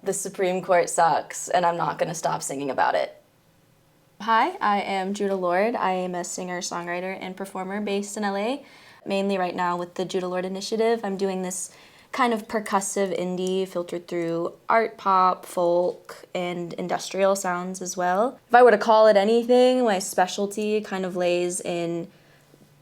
the Supreme Court sucks, and I'm not gonna stop singing about it. Hi, I am Judah Lourde. I am a singer, songwriter, and performer based in LA, mainly right now with the Judah Lourde Initiative. I'm doing this kind of percussive indie filtered through art pop, folk, and industrial sounds as well. If I were to call it anything, my specialty kind of lays in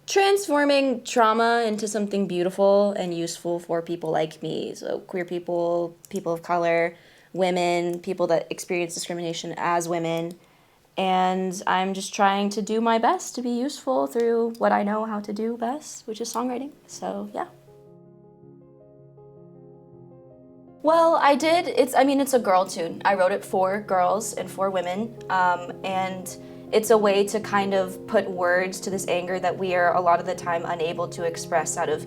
transforming trauma into something beautiful and useful for people like me. So queer people, people of color, women, people that experience discrimination as women. And I'm just trying to do my best to be useful through what I know how to do best, which is songwriting. So yeah. Well, I did. It's a girl tune. I wrote it for girls and for women, and it's a way to kind of put words to this anger that we are a lot of the time unable to express out of,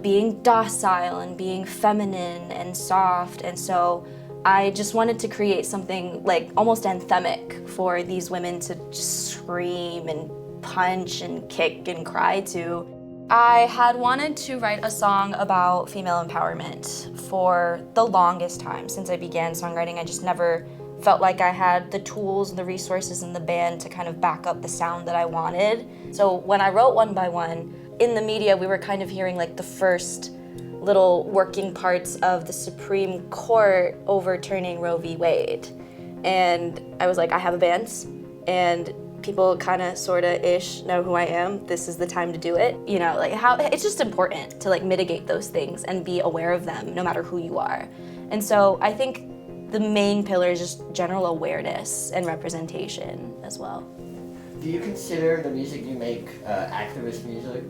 being docile and being feminine and soft. And so I just wanted to create something like almost anthemic for these women to just scream and punch and kick and cry to. I had wanted to write a song about female empowerment for the longest time. Since I began songwriting, I just never felt like I had the tools and the resources in the band to kind of back up the sound that I wanted. So when I wrote One by One, in the media we were kind of hearing like the first little working parts of the Supreme Court overturning Roe v. Wade. And I was like, I have a band, and people kind of, sort of, ish know who I am. This is the time to do it. How it's just important to mitigate those things and be aware of them no matter who you are. And so I think the main pillar is just general awareness and representation as well. Do you consider the music you make activist music?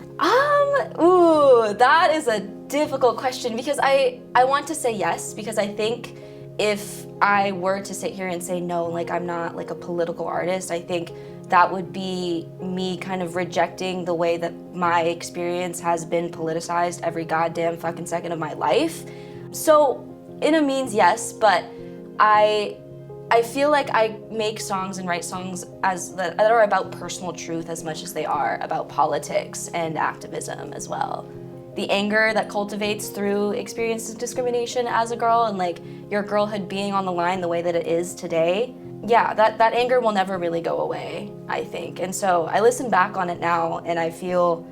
That is a difficult question because I want to say yes, because I think if I were to sit here and say no, I'm not a political artist, I think that would be me kind of rejecting the way that my experience has been politicized every goddamn fucking second of my life. So in a means, yes, but I feel like I make songs and write songs that are about personal truth as much as they are about politics and activism as well. The anger that cultivates through experiences of discrimination as a girl and your girlhood being on the line the way that it is today, yeah, that anger will never really go away, I think. And so I listen back on it now and I feel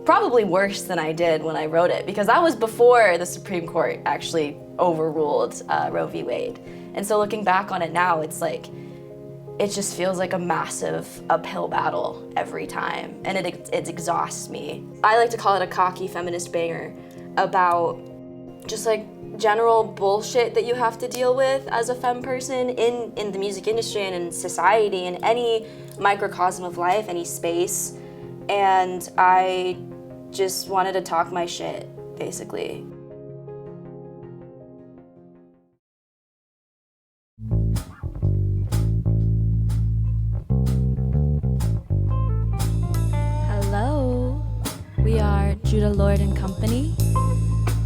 probably worse than I did when I wrote it, because that was before the Supreme Court actually overruled Roe v. Wade. And so looking back on it now, it just feels like a massive uphill battle every time, and it exhausts me. I like to call it a cocky feminist banger about just general bullshit that you have to deal with as a femme person in the music industry and in society, in any microcosm of life, any space. And I just wanted to talk my shit, basically. Hello, we are Judah Lourde and Company,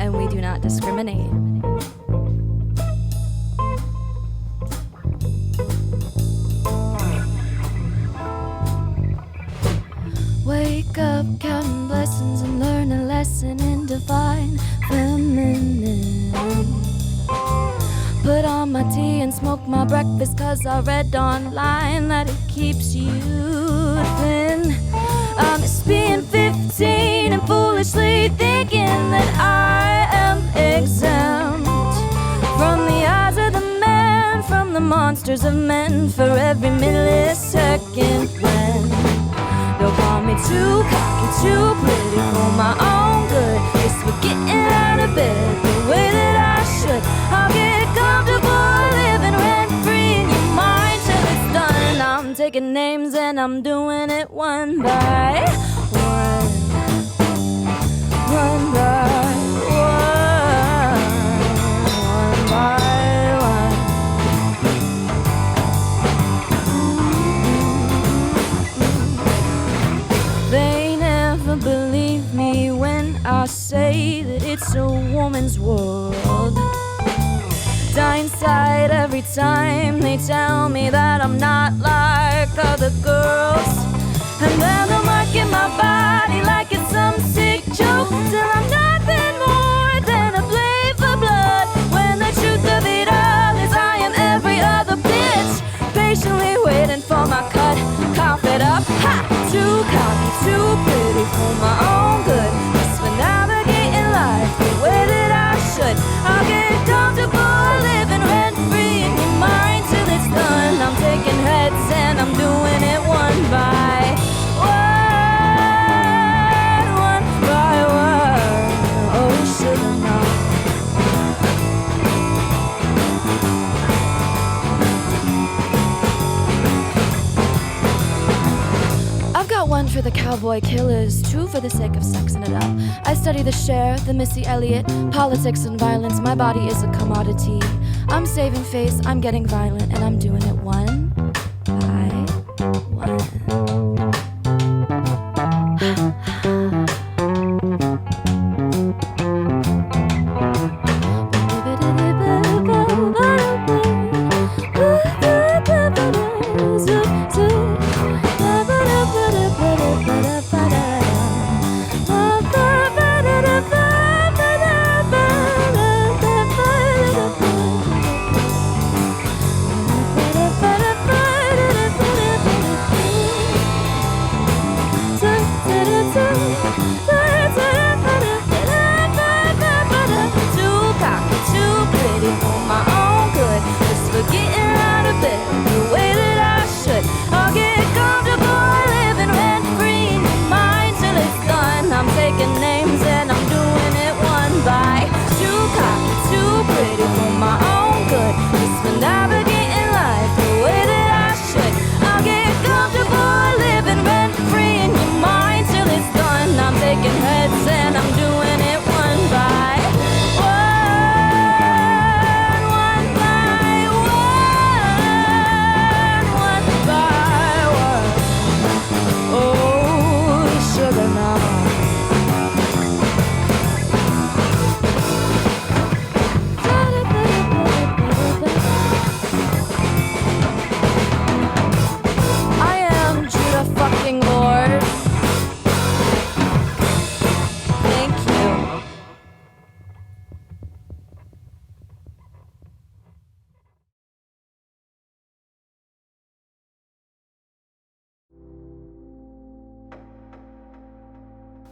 and we do not discriminate. Wake up, counting blessings and learn a lesson in divine feminine. Put on my tea and smoke my breakfast, 'cause I read online that it keeps you thin. I miss being 15 and foolishly thinking that I am exempt from the eyes of the men, from the monsters of men for every millisecond when they'll call me too cocky, too pretty for my own good. Just for getting out of bed the way that I should. I'll get comfortable living rent-free in your mind till it's done. I'm taking names and I'm doing it one by one. One by one. One by one. They never believe me when I say that it's a woman's world. Die inside every time they tell me that I'm not like other girls. And then they'll market my body like it's some sick joke, till I'm nothing more than a blade for blood, when the truth of it all is 1 for the cowboy killers, 2 for the sake of sexing it up. I study the Cher, the Missy Elliott, politics and violence. My body is a commodity. I'm saving face, I'm getting violent, and I'm doing it one by one.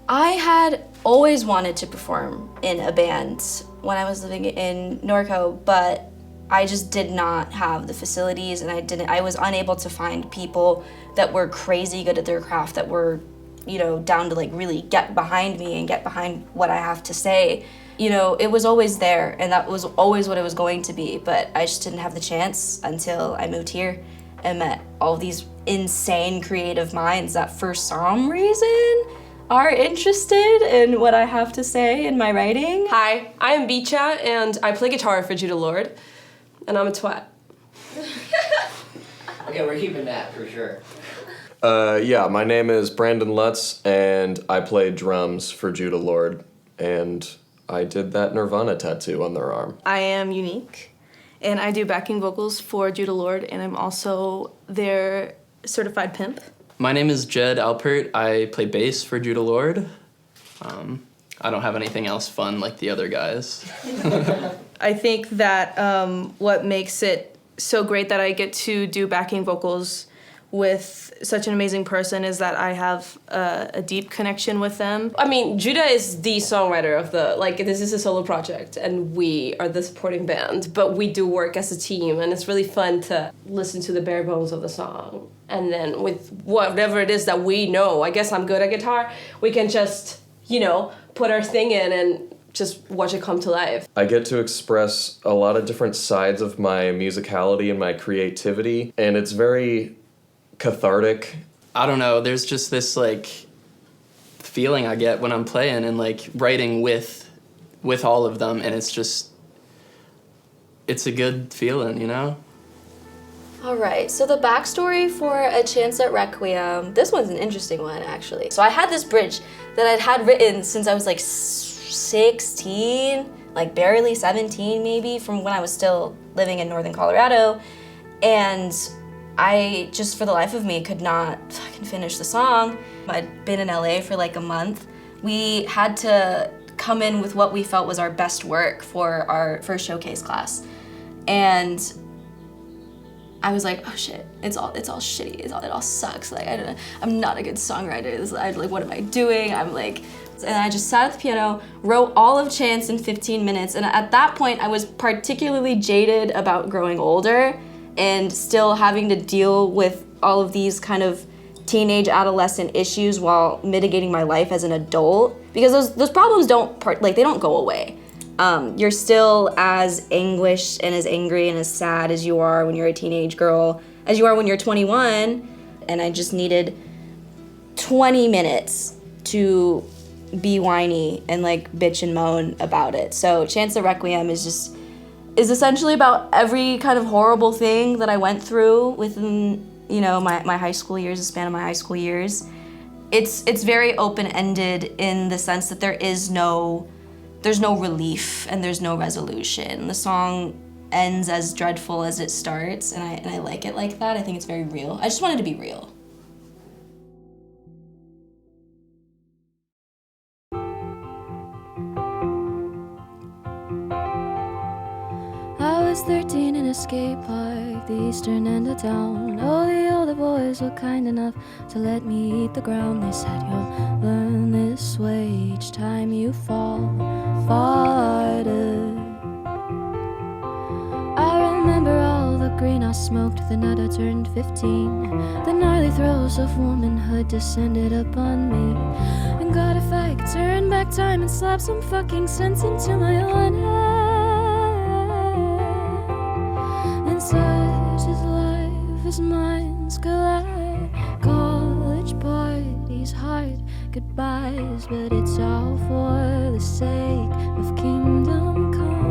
I had always wanted to perform in a band when I was living in Norco, but I just did not have the facilities, and I was unable to find people that were crazy good at their craft, that were, down to like really get behind me and get behind what I have to say. It was always there, and that was always what it was going to be, but I just didn't have the chance until I moved here and met all these insane creative minds that for some reason are interested in what I have to say in my writing. Hi, I am Bicha, and I play guitar for Judah Lourde, and I'm a twat. Okay, we're keeping that for sure. Yeah, my name is Brandon Lutz, and I play drums for Judah Lourde, and I did that Nirvana tattoo on their arm. I am Unique, and I do backing vocals for Judah Lourde, and I'm also their certified pimp. My name is Jed Alpert. I play bass for Judah Lourde. I don't have anything else fun like the other guys. I think that what makes it so great that I get to do backing vocals with such an amazing person is that I have a deep connection with them. I mean, Judah is the songwriter of this is a solo project, and we are the supporting band, but we do work as a team, and it's really fun to listen to the bare bones of the song. And then with whatever it is that we know, I guess I'm good at guitar, we can just, put our thing in and just watch it come to life. I get to express a lot of different sides of my musicality and my creativity, and it's very cathartic. I don't know, there's just this feeling I get when I'm playing and writing with all of them, and it's a good feeling, All right, so the backstory for A Chance at Requiem, this one's an interesting one, actually. So I had this bridge that I'd had written since I was 16, barely 17 maybe, from when I was still living in northern Colorado, and I just, for the life of me, could not fucking finish the song. I'd been in LA for a month. We had to come in with what we felt was our best work for our first showcase class. And I was like, oh shit, it's all shitty, it all sucks. I don't know, I'm not a good songwriter. What am I doing? And I just sat at the piano, wrote all of Chance in 15 minutes. And at that point, I was particularly jaded about growing older and still having to deal with all of these kind of teenage adolescent issues while mitigating my life as an adult, because those problems they don't go away. You're still as anguished and as angry and as sad as you are when you're a teenage girl, as you are when you're 21, and I just needed 20 minutes to be whiny and like bitch and moan about it. So Chance the Requiem is essentially about every kind of horrible thing that I went through within, you know, my high school years, the span of my high school years. It's very open-ended in the sense that there's no relief and there's no resolution. The song ends as dreadful as it starts, and I like it like that. I think it's very real. I just wanted to be real. I was 13 in a skate park, the eastern end of town. Oh, the older boys were kind enough to let me eat the ground. They said, you'll learn this way each time you fall harder. I remember all the green I smoked the night I turned 15. The gnarly throes of womanhood descended upon me. And God, if I could turn back time and slap some fucking sense into my own head. And such is life as minds collide. College parties, hard goodbyes, but it's all for the sake of kingdom come.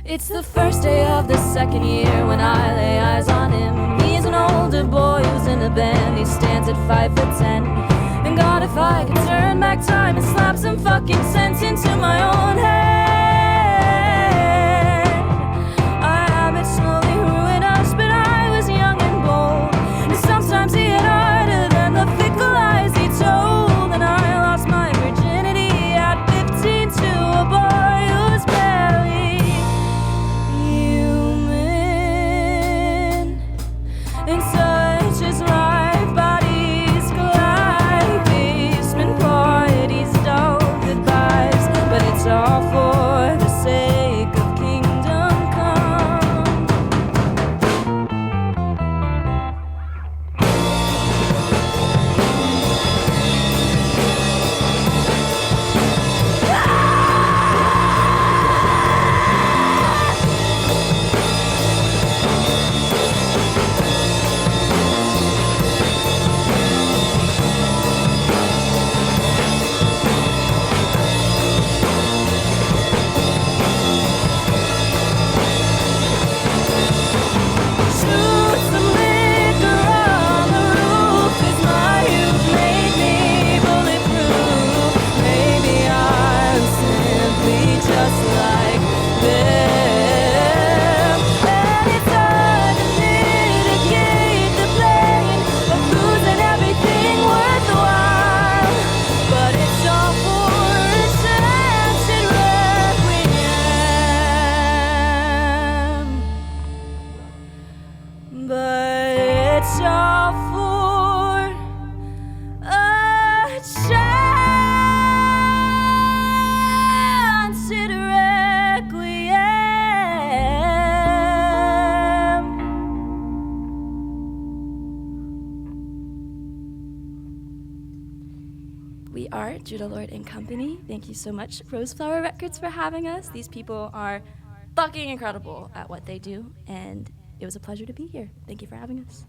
It's the first day of the second year when I lay eyes on him. He's an older boy who's in a band. He stands at 5'10". And God, if I could turn back time and slap some fucking sense into my own head. Our habits slowly ruined us, but I was young and bold. And sometimes he hit harder than the fickle lies he told. And I lost my virginity at 15 to a boy who's barely human. And such is life, bodies collide, basement parties, dull goodbyes, but it's all for the sake of kingdom come. Shoot some liquor on the roof, 'cause my youth made me bulletproof. Maybe I'm simply just like them. And it's hard to mitigate the pain of losing everything worthwhile, but it's all for a chance at requiem. But it's all for a chance at requiem. We are Judah Lourde and Company. Thank you so much, Roseflower Records, for having us. These people are fucking incredible at what they do, and it was a pleasure to be here. Thank you for having us.